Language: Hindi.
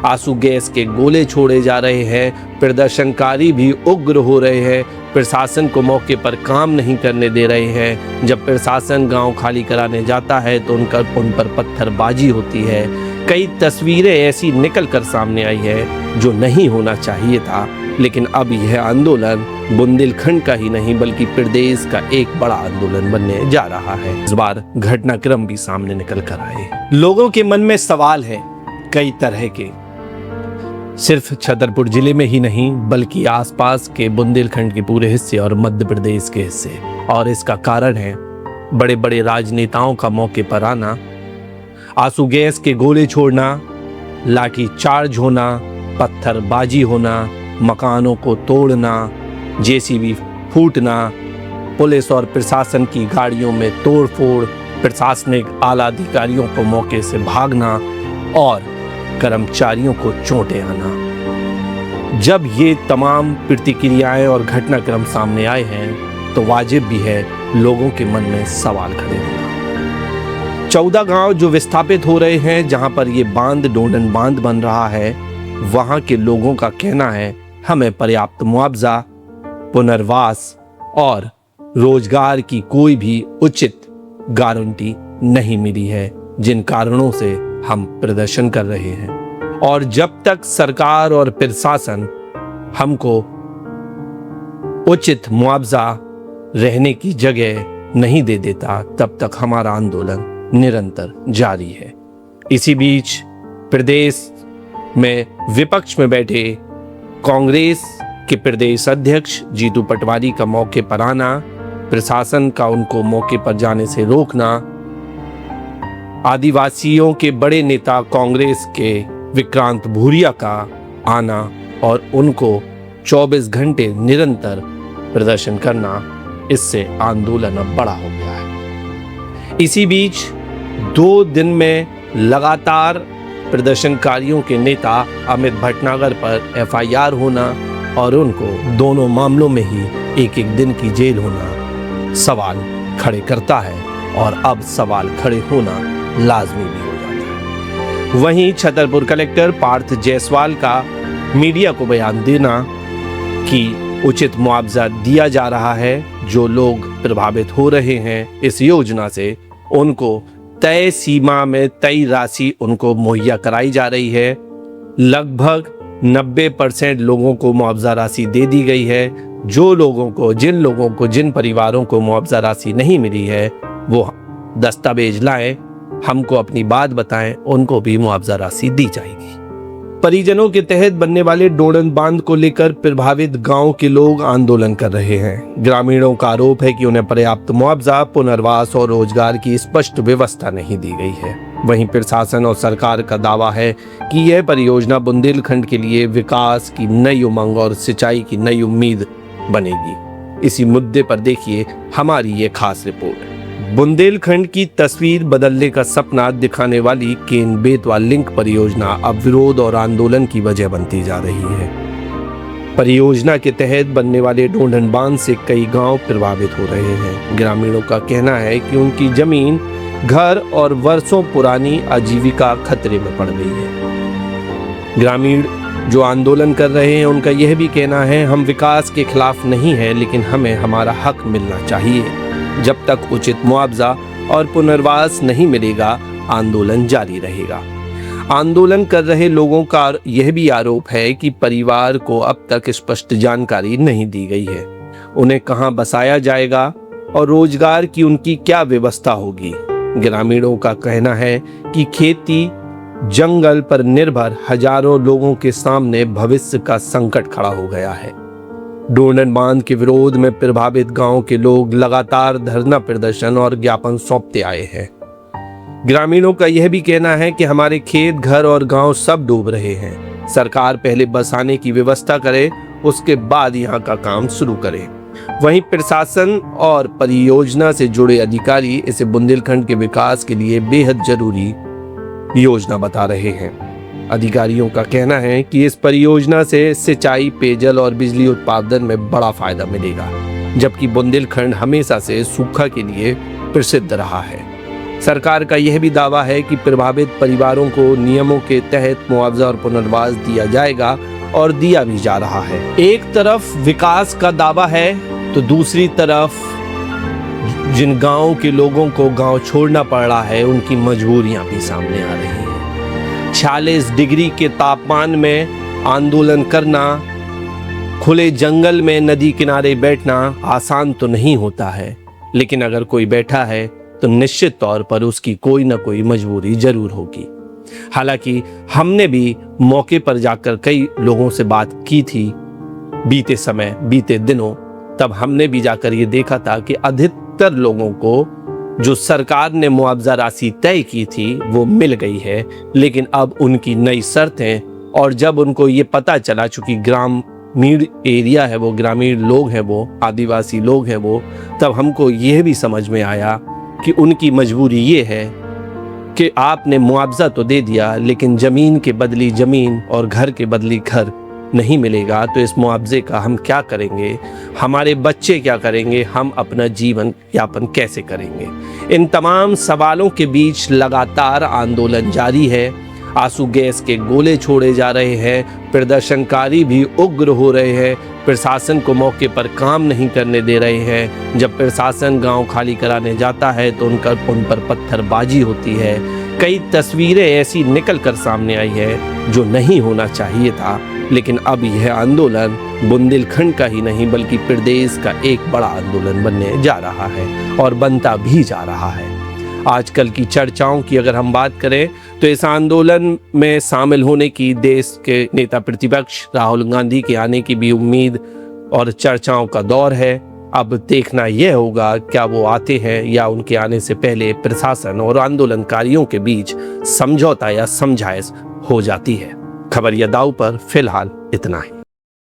आंसू गैस के गोले छोड़े जा रहे हैं, प्रदर्शनकारी भी उग्र हो रहे हैं, प्रशासन को मौके पर काम नहीं करने दे रहे हैं। जब प्रशासन गांव खाली कराने जाता है तो उन पर पत्थरबाजी होती है। कई तस्वीरें ऐसी निकल कर सामने आई है जो नहीं होना चाहिए था, लेकिन अब यह आंदोलन बुंदेलखंड का ही नहीं बल्कि प्रदेश का एक बड़ा आंदोलन बनने जा रहा है। इस बार घटनाक्रम भी सामने निकल कर आए। लोगों के मन में सवाल है कई तरह के, सिर्फ छतरपुर जिले में ही नहीं बल्कि आसपास के बुंदेलखंड के पूरे हिस्से और मध्य प्रदेश के हिस्से। और इसका कारण है बड़े बड़े राजनेताओं का मौके पर आना, आंसू गैस के गोले छोड़ना, लाठी चार्ज होना, पत्थरबाजी होना, मकानों को तोड़ना, जेसीबी फूटना, पुलिस और प्रशासन की गाड़ियों में तोड़फोड़, प्रशासनिक आला अधिकारियों को मौके से भागना और कर्मचारियों को चोटें आना। जब ये तमाम प्रतिक्रियाएं और घटनाक्रम सामने आए हैं तो वाजिब भी है लोगों के मन में सवाल खड़े होना। 14 गांव जो विस्थापित हो रहे हैं, जहां पर ये बांध डोंडन बांध बन रहा है, वहां के लोगों का कहना है हमें पर्याप्त मुआवजा, पुनर्वास और रोजगार की कोई भी उचित गारंटी नहीं मिली है, जिन कारणों से हम प्रदर्शन कर रहे हैं। और जब तक सरकार और प्रशासन हमको उचित मुआवजा, रहने की जगह नहीं दे देता, तब तक हमारा आंदोलन निरंतर जारी है। इसी बीच प्रदेश में विपक्ष में बैठे कांग्रेस के प्रदेश अध्यक्ष जीतू पटवारी का मौके पर आना, प्रशासन का उनको मौके पर जाने से रोकना, आदिवासियों के बड़े नेता कांग्रेस के विक्रांत भूरिया का आना और उनको 24 घंटे निरंतर प्रदर्शन करना, इससे आंदोलन अब बड़ा हो गया है। इसी बीच 2 दिन में लगातार प्रदर्शनकारियों के नेता अमित भटनागर पर एफआईआर होना और उनको दोनों मामलों में ही 1-1 दिन की जेल होना सवाल खड़े करता है, और अब सवाल खड़े होना लाजमी भी हो जाता है। वहीं छतरपुर कलेक्टर पार्थ जायसवाल का मीडिया को बयान देना कि उचित मुआवजा दिया जा रहा है, जो लोग प्रभावित हो रहे हैं इस योजना से उनको तय सीमा में तय राशि उनको मुहैया कराई जा रही है। लगभग 90% लोगों को मुआवजा राशि दे दी गई है। जिन परिवारों को मुआवजा राशि नहीं मिली है वो दस्तावेज लाएं, हमको अपनी बात बताएं, उनको भी मुआवजा राशि दी जाएगी। परिजनों के तहत बनने वाले डोंडन बांध को लेकर प्रभावित गांव के लोग आंदोलन कर रहे हैं। ग्रामीणों का आरोप है कि उन्हें पर्याप्त मुआवजा, पुनर्वास और रोजगार की स्पष्ट व्यवस्था नहीं दी गई है। वहीं प्रशासन और सरकार का दावा है कि यह परियोजना बुंदेलखंड के लिए विकास की नई उमंग और सिंचाई की नई उम्मीद बनेगी। इसी मुद्दे पर देखिए हमारी ये खास रिपोर्ट। बुंदेलखंड की तस्वीर बदलने का सपना दिखाने वाली केन बेतवा लिंक परियोजना अब विरोध और आंदोलन की वजह बनती जा रही है। परियोजना के तहत बनने वाले डोंडन बांध से कई गांव प्रभावित हो रहे हैं। ग्रामीणों का कहना है कि उनकी जमीन, घर और वर्षों पुरानी आजीविका खतरे में पड़ गई है। ग्रामीण जो आंदोलन कर रहे हैं उनका यह भी कहना है, हम विकास के खिलाफ नहीं है, लेकिन हमें हमारा हक मिलना चाहिए। जब तक उचित मुआवजा और पुनर्वास नहीं मिलेगा, आंदोलन जारी रहेगा। आंदोलन कर रहे लोगों का यह भी आरोप है कि परिवार को अब तक स्पष्ट जानकारी नहीं दी गई है। उन्हें कहां बसाया जाएगा और रोजगार की उनकी क्या व्यवस्था होगी। ग्रामीणों का कहना है कि खेती, जंगल पर निर्भर हजारों लोगों के सामने भविष्य का संकट खड़ा हो गया है। डोंडन बांध के विरोध में प्रभावित गांव के लोग लगातार धरना प्रदर्शन और ज्ञापन सौंपते आए हैं। ग्रामीणों का यह भी कहना है कि हमारे खेत, घर और गांव सब डूब रहे हैं। सरकार पहले बसाने की व्यवस्था करे, उसके बाद यहां का काम शुरू करे। वहीं प्रशासन और परियोजना से जुड़े अधिकारी इसे बुंदेलखंड के विकास के लिए बेहद जरूरी योजना बता रहे हैं। अधिकारियों का कहना है कि इस परियोजना से सिंचाई, पेयजल और बिजली उत्पादन में बड़ा फायदा मिलेगा, जबकि बुंदेलखंड हमेशा से सूखा के लिए प्रसिद्ध रहा है। सरकार का यह भी दावा है कि प्रभावित परिवारों को नियमों के तहत मुआवजा और पुनर्वास दिया जाएगा और दिया भी जा रहा है। एक तरफ विकास का दावा है तो दूसरी तरफ जिन गांवों के लोगों को गांव छोड़ना पड़ रहा है उनकी मजबूरियां भी सामने आ रही हैं। 46 डिग्री के तापमान में आंदोलन करना, खुले जंगल में नदी किनारे बैठना आसान तो नहीं होता है, लेकिन अगर कोई बैठा है तो निश्चित तौर पर उसकी कोई ना कोई मजबूरी जरूर होगी। हालांकि हमने भी मौके पर जाकर कई लोगों से बात की थी बीते दिनों, तब हमने भी जाकर ये देखा था कि अधिकतर लोगों को जो सरकार ने मुआवजा राशि तय की थी वो मिल गई है, लेकिन अब उनकी नई शर्तें, और जब उनको ये पता चला चूंकि ग्रामीण एरिया है वो, ग्रामीण लोग हैं वो, आदिवासी लोग हैं वो, तब हमको यह भी समझ में आया कि उनकी मजबूरी ये है कि आपने मुआवजा तो दे दिया लेकिन जमीन के बदली जमीन और घर के बदली घर नहीं मिलेगा, तो इस मुआवजे का हम क्या करेंगे, हमारे बच्चे क्या करेंगे, हम अपना जीवन यापन कैसे करेंगे। इन तमाम सवालों के बीच लगातार आंदोलन जारी है। आंसू गैस के गोले छोड़े जा रहे हैं, प्रदर्शनकारी भी उग्र हो रहे हैं, प्रशासन को मौके पर काम नहीं करने दे रहे हैं। जब प्रशासन गांव खाली कराने जाता है तो उन पर पत्थरबाजी होती है। कई तस्वीरें ऐसी निकल कर सामने आई है जो नहीं होना चाहिए था, लेकिन अब यह आंदोलन बुंदेलखंड का ही नहीं बल्कि प्रदेश का एक बड़ा आंदोलन बनने जा रहा है और बनता भी जा रहा है। आजकल की चर्चाओं की अगर हम बात करें तो इस आंदोलन में शामिल होने की देश के नेता प्रतिपक्ष राहुल गांधी के आने की भी उम्मीद और चर्चाओं का दौर है। अब देखना यह होगा क्या वो आते हैं या उनके आने से पहले प्रशासन और आंदोलनकारियों के बीच समझौता या समझाइश हो जाती है। खबरिया दाव पर फिलहाल इतना ही।